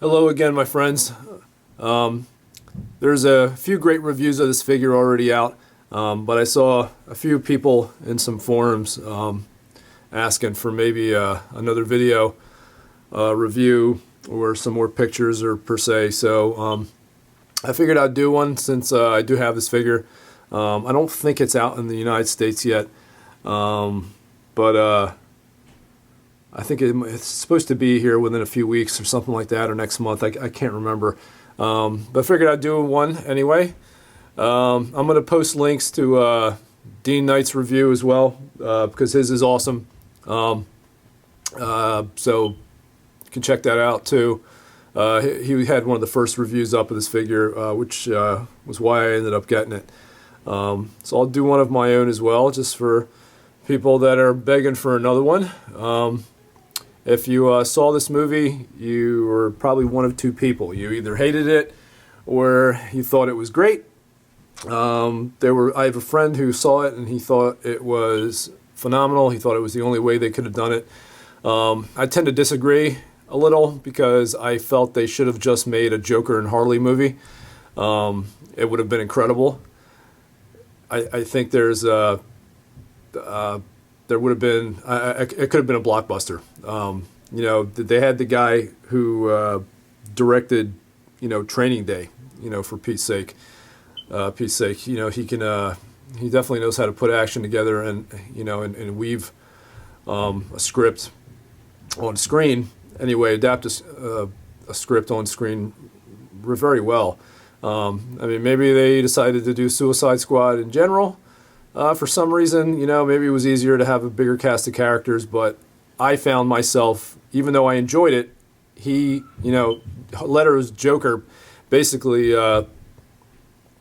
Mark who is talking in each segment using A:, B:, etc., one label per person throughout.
A: Hello again, my friends. There's a few great reviews of this figure already out, but I saw a few people in some forums asking for maybe another video review or some more pictures or per se. So I figured I'd do one since I do have this figure. I don't think it's out in the United States yet, but I think it's supposed to be here within a few weeks or something like that, or next month. I can't remember. But I figured I'd do one anyway. I'm going to post links to Dean Knight's review as well, because his is awesome. So you can check that out too. He had one of the first reviews up of this figure, which was why I ended up getting it. So I'll do one of my own as well, just for people that are begging for another one. If you saw this movie, you were probably one of two people. You either hated it or you thought it was great. I have a friend who saw it and he thought it was phenomenal. He thought it was the only way they could have done it. I tend to disagree a little because I felt they should have just made a Joker and Harley movie. It would have been incredible. I think there would have been, it could have been a blockbuster. You know, they had the guy who directed, Training Day, for Pete's sake. You know, he definitely knows how to put action together and, and weave a script on screen. Anyway, adapt a script on screen very well. I mean, maybe they decided to do Suicide Squad in general. For some reason, maybe it was easier to have a bigger cast of characters, but I found myself, even though I enjoyed it, Leto's Joker basically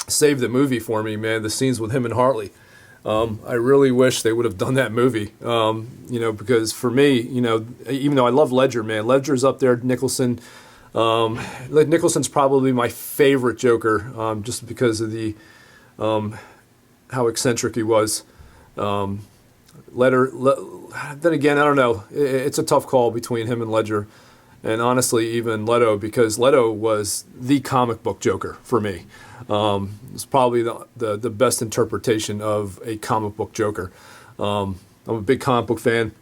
A: saved the movie for me, man. The scenes with him and Harley. I really wish they would have done that movie, because for me, even though I love Ledger, man, Ledger's up there, Nicholson. Nicholson's probably my favorite Joker, just because of the how eccentric he was. Then again, I don't know. It's a tough call between him and Ledger, and honestly, even Leto, because Leto was the comic book Joker for me. It's probably the best interpretation of a comic book Joker. I'm a big comic book fan,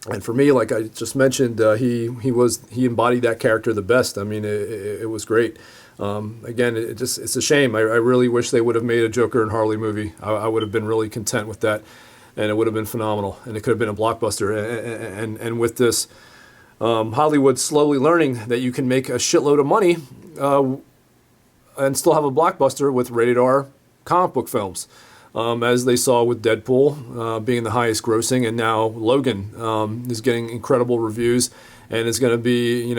A: and for me, like I just mentioned, he embodied that character the best. I mean, it was great. Again, it's a shame. I really wish they would have made a Joker and Harley movie. I would have been really content with that, and it would have been phenomenal, and it could have been a blockbuster. And with this, Hollywood slowly learning that you can make a shitload of money and still have a blockbuster with rated R comic book films, as they saw with Deadpool being the highest grossing, and now Logan is getting incredible reviews, and is going to be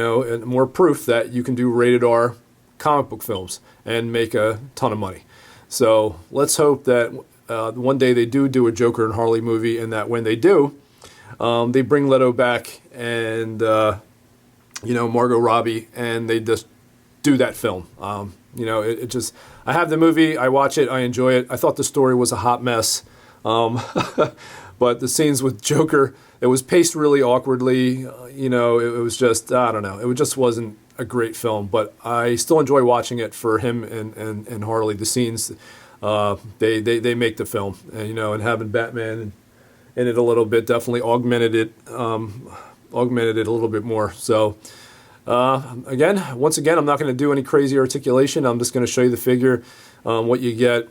A: more proof that you can do rated R comic book films and make a ton of money. So let's hope that one day they do a Joker and Harley movie, and that when they do, they bring Leto back and Margot Robbie, and they just do that film. I have the movie, I watch it, I enjoy it. I thought the story was a hot mess, but the scenes with Joker, it was paced really awkwardly. It was just, I don't know, it just wasn't a great film, but I still enjoy watching it for him and Harley. The scenes, they make the film, and having Batman in it a little bit definitely augmented it a little bit more. So once again, I'm not going to do any crazy articulation. I'm just going to show you the figure, what you get,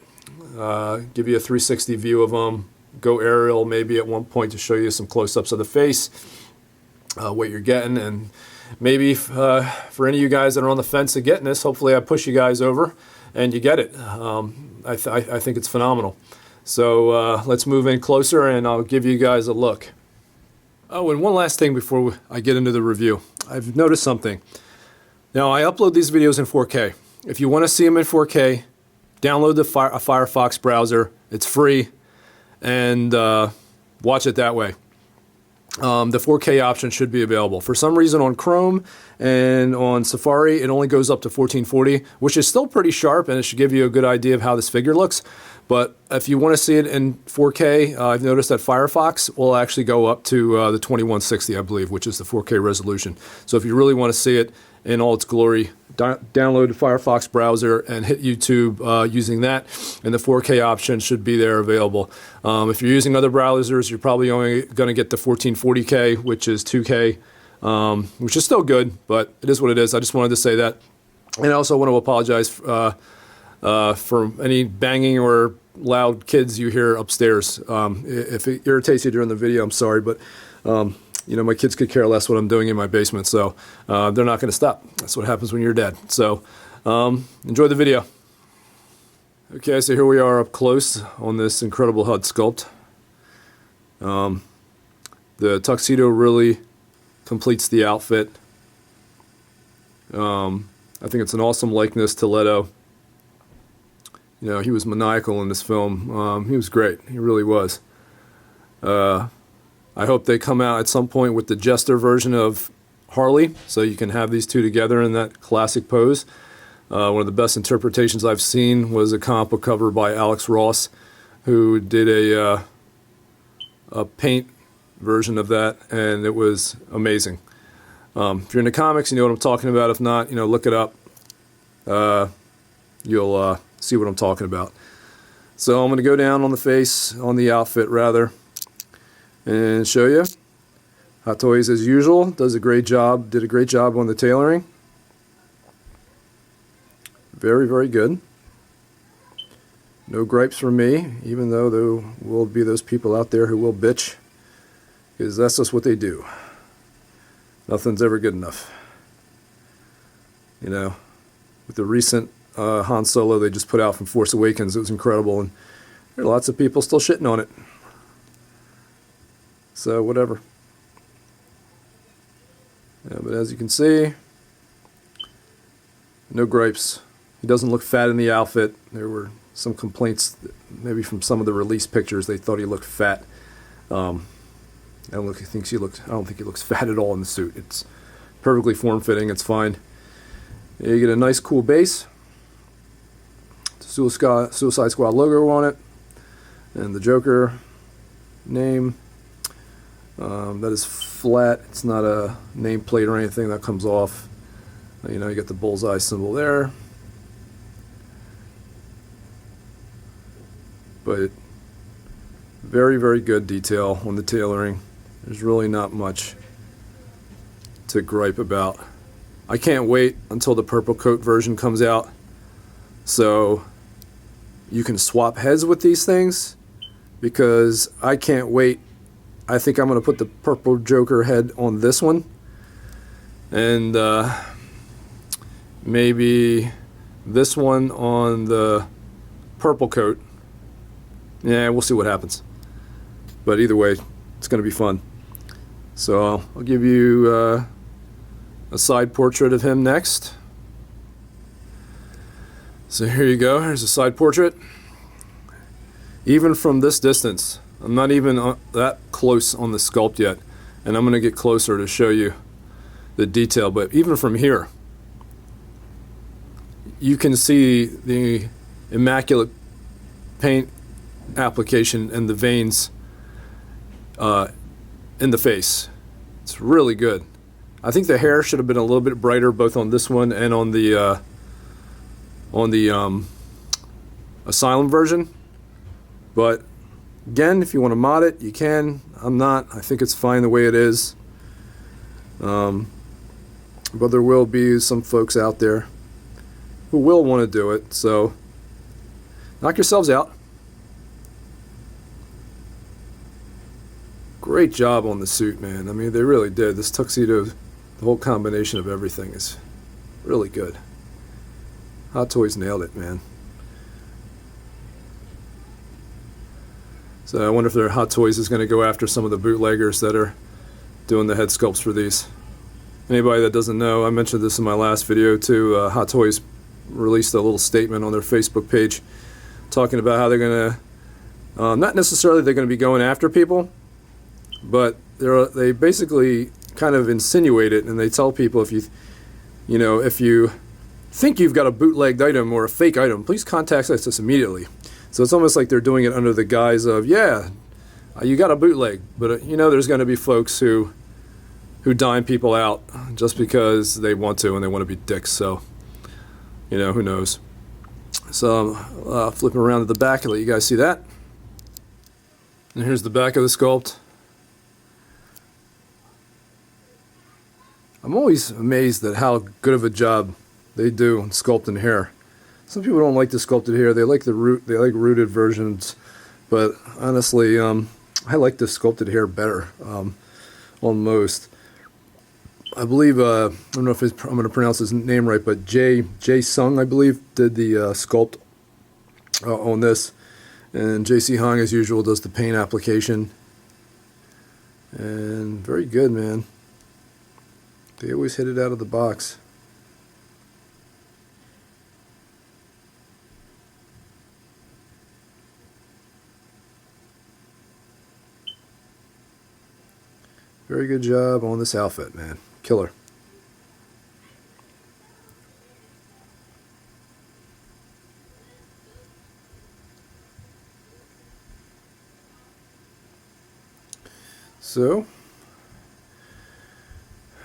A: give you a 360 view of them, go aerial maybe at one point to show you some close-ups of the face, what you're getting, and maybe for any of you guys that are on the fence of getting this, hopefully I push you guys over and you get it. I think it's phenomenal. So let's move in closer and I'll give you guys a look. Oh, and one last thing before I get into the review. I've noticed something. Now, I upload these videos in 4K. If you want to see them in 4K, download a Firefox browser. It's free, and watch it that way. The 4K option should be available. For some reason on Chrome and on Safari, it only goes up to 1440, which is still pretty sharp, and it should give you a good idea of how this figure looks. But if you want to see it in 4K, I've noticed that Firefox will actually go up to the 2160, I believe, which is the 4K resolution. So if you really want to see it in all its glory. Download the Firefox browser and hit YouTube using that, and the 4K option should be there available. If you're using other browsers, you're probably only going to get the 1440K, which is 2K, which is still good, but it is what it is. I just wanted to say that. And I also want to apologize for any banging or loud kids you hear upstairs. If it irritates you during the video, I'm sorry, but you know, my kids could care less what I'm doing in my basement, so they're not going to stop. That's what happens when you're dead. So enjoy the video. Okay, so here we are up close on this incredible HUD sculpt. The tuxedo really completes the outfit. I think it's an awesome likeness to Leto. You know, he was maniacal in this film. He was great. He really was. I hope they come out at some point with the Jester version of Harley, so you can have these two together in that classic pose. One of the best interpretations I've seen was a comic book cover by Alex Ross, who did a paint version of that, and it was amazing. If you're into comics, you know what I'm talking about. If not, you know, look it up. You'll see what I'm talking about. So I'm going to go down on the face, on the outfit rather, and show you. Hot Toys, as usual, does a great job. Did a great job on the tailoring. Very, very good. No gripes from me, even though there will be those people out there who will bitch, because that's just what they do. Nothing's ever good enough. You know, with the recent Han Solo they just put out from Force Awakens, it was incredible, and there are lots of people still shitting on it. So whatever. Yeah, but as you can see, no gripes. He doesn't look fat in the outfit. There were some complaints, maybe from some of the release pictures. They thought he looked fat. I don't think he looks fat at all in the suit. It's perfectly form-fitting. It's fine. You get a nice, cool base. Suicide Squad logo on it, and the Joker name. That is flat. It's not a nameplate or anything that comes off. You know, you get the bullseye symbol there. But very, very good detail on the tailoring. There's really not much to gripe about. I can't wait until the purple coat version comes out, so you can swap heads with these things, because I can't wait. I think I'm going to put the purple Joker head on this one, and maybe this one on the purple coat. Yeah, we'll see what happens. But either way, it's going to be fun. So I'll give you a side portrait of him next. So here you go. Here's a side portrait. Even from this distance, I'm not even that close on the sculpt yet, and I'm going to get closer to show you the detail. But even from here, you can see the immaculate paint application and the veins in the face. It's really good. I think the hair should have been a little bit brighter, both on this one and on the Asylum version. But again, if you want to mod it, you can. I'm not. I think it's fine the way it is. But there will be some folks out there who will want to do it. So knock yourselves out. Great job on the suit, man. I mean, they really did. This tuxedo, the whole combination of everything is really good. Hot Toys nailed it, man. So I wonder if their Hot Toys is going to go after some of the bootleggers that are doing the head sculpts for these. Anybody that doesn't know, I mentioned this in my last video too. Hot Toys released a little statement on their Facebook page talking about how they're going to, not necessarily they're going to be going after people, but they basically kind of insinuate it, and they tell people if you think you've got a bootlegged item or a fake item, please contact us immediately. So it's almost like they're doing it under the guise of, yeah, you got a bootleg, but you know there's going to be folks who who dime people out just because they want to and they want to be dicks. So, you know, who knows? So flipping around to the back and let you guys see that. And here's the back of the sculpt. I'm always amazed at how good of a job they do on sculpting hair. Some people don't like the sculpted hair. They like the rooted versions, but honestly, I like the sculpted hair better on most. I believe I don't know if I'm going to pronounce his name right, but Jay Sung, I believe, did the sculpt on this, and JC Hong, as usual, does the paint application, and very good, man. They always hit it out of the box. Very good job on this outfit, man. Killer. So,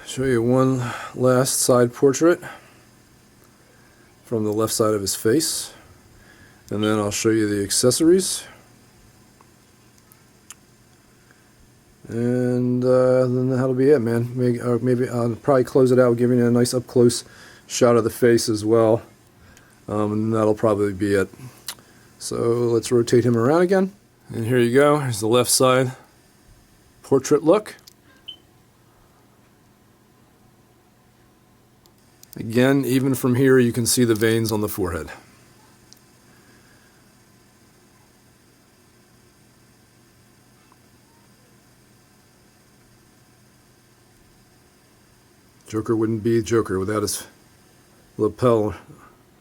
A: show you one last side portrait from the left side of his face, and then I'll show you the accessories. And then that'll be it, man. Maybe I'll probably close it out giving you a nice up-close shot of the face as well. And that'll probably be it. So let's rotate him around again. And here you go. Here's the left side portrait look. Again, even from here you can see the veins on the forehead. Joker wouldn't be Joker without his lapel,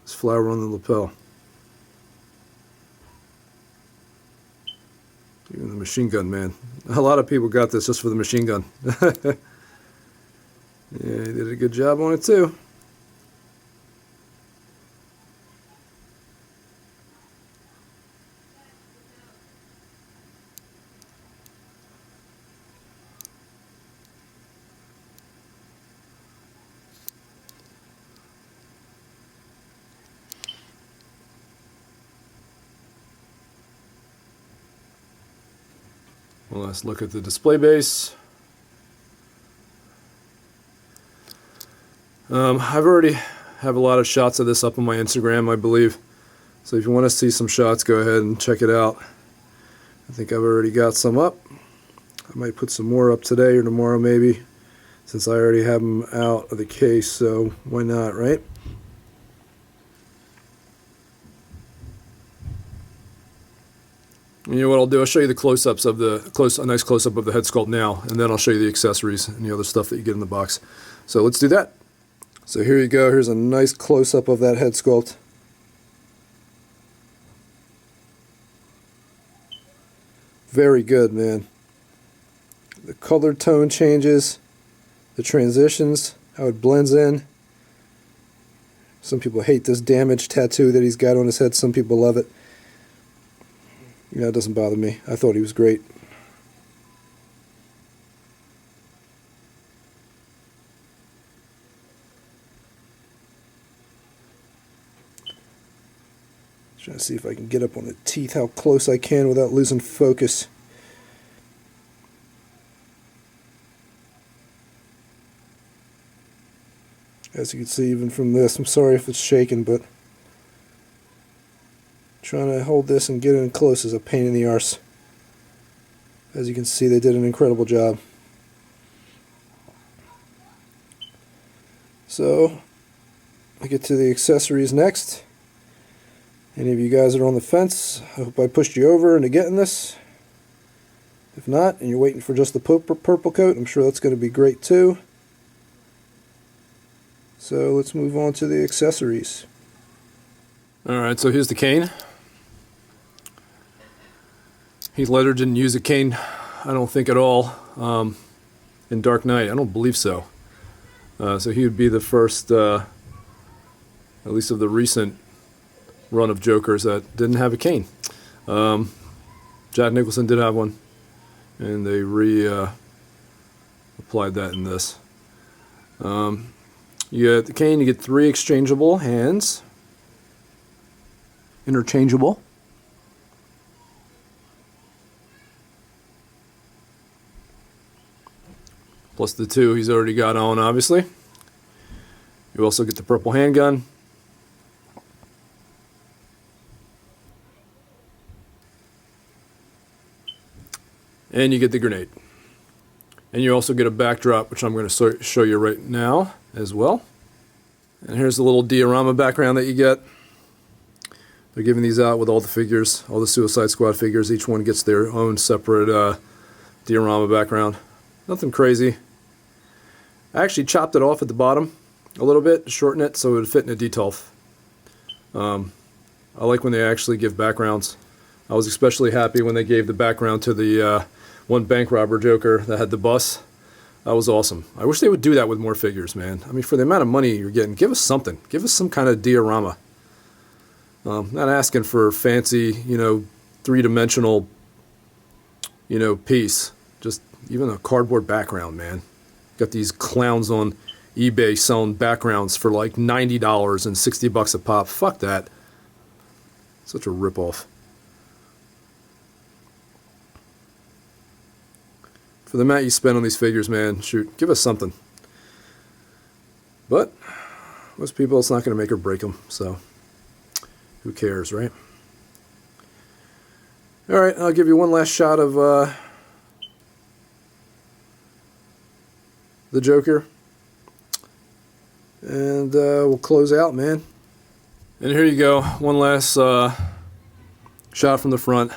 A: his flower on the lapel. Even the machine gun, man. A lot of people got this just for the machine gun. Yeah, he did a good job on it too. Well, let's look at the display base. I've already have a lot of shots of this up on my Instagram, I believe. So if you want to see some shots, go ahead and check it out. I think I've already got some up. I might put some more up today or tomorrow maybe, since I already have them out of the case, so why not, right? You know what I'll do? I'll show you the close-ups of a nice close-up of the head sculpt now, and then I'll show you the accessories and the other stuff that you get in the box. So let's do that. So here you go. Here's a nice close-up of that head sculpt. Very good, man. The color tone changes, the transitions, how it blends in. Some people hate this damaged tattoo that he's got on his head. Some people love it. You know, it doesn't bother me. I thought he was great. Trying to see if I can get up on the teeth how close I can without losing focus. As you can see even from this, I'm sorry if it's shaking, but trying to hold this and get in close is a pain in the arse. As you can see, they did an incredible job. So, I get to the accessories next. Any of you guys that are on the fence, I hope I pushed you over into getting this. If not, and you're waiting for just the purple coat, I'm sure that's going to be great too. So let's move on to the accessories. Alright, so here's the cane. Heath Ledger didn't use a cane, I don't think at all, in Dark Knight. I don't believe so. So he would be the first, at least of the recent run of Jokers that didn't have a cane. Jack Nicholson did have one, and they applied applied that in this. You get the cane, you get 3 exchangeable hands. Interchangeable. Plus the 2 he's already got on, obviously. You also get the purple handgun. And you get the grenade. And you also get a backdrop, which I'm going to show you right now as well. And here's the little diorama background that you get. They're giving these out with all the figures, all the Suicide Squad figures. Each one gets their own separate diorama background. Nothing crazy. I actually chopped it off at the bottom a little bit, shorten it so it would fit in a detail. I like when they actually give backgrounds. I was especially happy when they gave the background to the one bank robber Joker that had the bus. That was awesome. I wish they would do that with more figures, man. I mean, for the amount of money you're getting, give us something. Give us some kind of diorama. Not asking for fancy, you know, 3-dimensional, you know, piece. Just even a cardboard background, man. Got these clowns on eBay selling backgrounds for like $90 and $60 a pop. Fuck that. Such a ripoff. For the amount you spend on these figures, man, shoot, give us something. But most people, it's not going to make or break them, so who cares, right? All right, I'll give you one last shot of the Joker, and we'll close out, man. And here you go, one last shot from the front.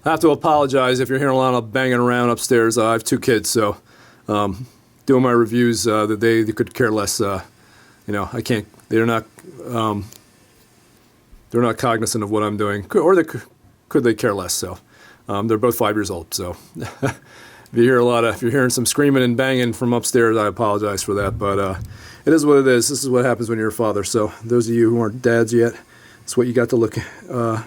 A: I have to apologize if you're hearing a lot of banging around upstairs. I have 2 kids, so doing my reviews, they could care less. You know, I can't. They're not cognizant of what I'm doing, or could they care less? So they're both 5 years old. So if you're hearing some screaming and banging from upstairs, I apologize for that. But it is what it is. This is what happens when you're a father. So those of you who aren't dads yet, it's what you got to look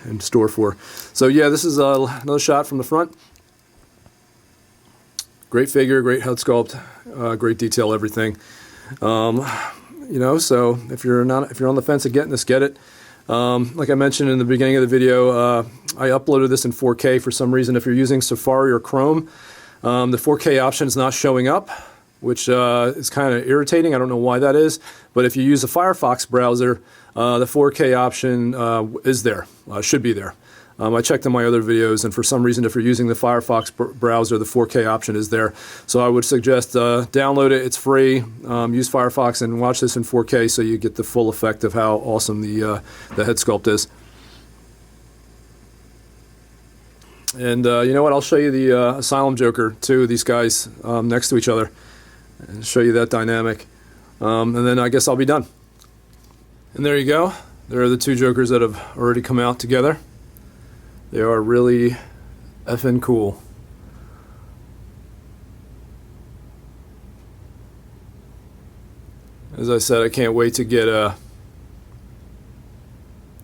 A: in store for. So yeah, this is another shot from the front. Great figure, great head sculpt, great detail, everything. You know, so if you're on the fence of getting this, get it. Like I mentioned in the beginning of the video, I uploaded this in 4K for some reason. If you're using Safari or Chrome, the 4K option is not showing up, which is kind of irritating. I don't know why that is, but if you use a Firefox browser, the 4K option is there, should be there. I checked in my other videos, and for some reason, if you're using the Firefox browser, the 4K option is there. So I would suggest download it. It's free. Use Firefox and watch this in 4K so you get the full effect of how awesome the head sculpt is. And you know what? I'll show you the Asylum Joker, too, these guys next to each other, and show you that dynamic. And then I guess I'll be done. And there you go. There are the 2 Jokers that have already come out together. They are really effing cool. As I said, I can't wait to get the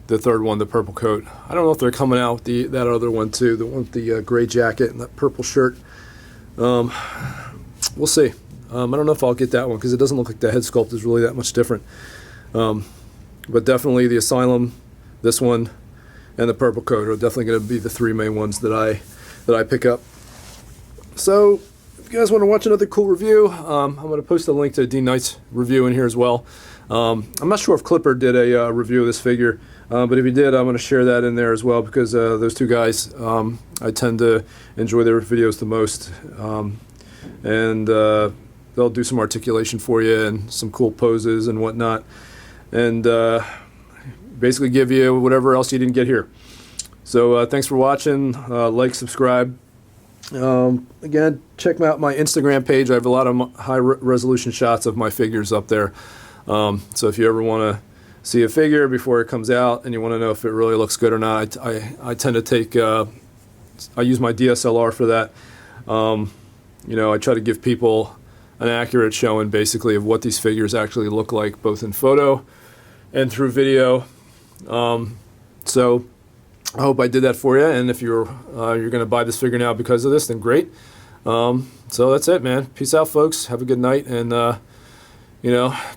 A: 3rd one, the purple coat. I don't know if they're coming out with that other one too, the one with the gray jacket and that purple shirt. We'll see. I don't know if I'll get that one because it doesn't look like the head sculpt is really that much different. But definitely the Asylum, this one, and the purple coat are definitely going to be the 3 main ones that I pick up. So if you guys want to watch another cool review, I'm going to post a link to Dean Knight's review in here as well. I'm not sure if Clipper did a review of this figure, but if he did, I'm going to share that in there as well because those 2 guys, I tend to enjoy their videos the most. And they'll do some articulation for you and some cool poses and whatnot. And basically give you whatever else you didn't get here. So thanks for watching. Like, subscribe. Again, check out my Instagram page. I have a lot of high-resolution shots of my figures up there. So if you ever want to see a figure before it comes out and you want to know if it really looks good or not, I tend to take, I use my DSLR for that. You know, I try to give people an accurate showing basically of what these figures actually look like, both in photo and through video. So I hope I did that for you, and if you're going to buy this figure now because of this, then great. So that's it, man. Peace out, folks. Have a good night, and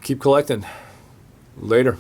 A: keep collecting. Later.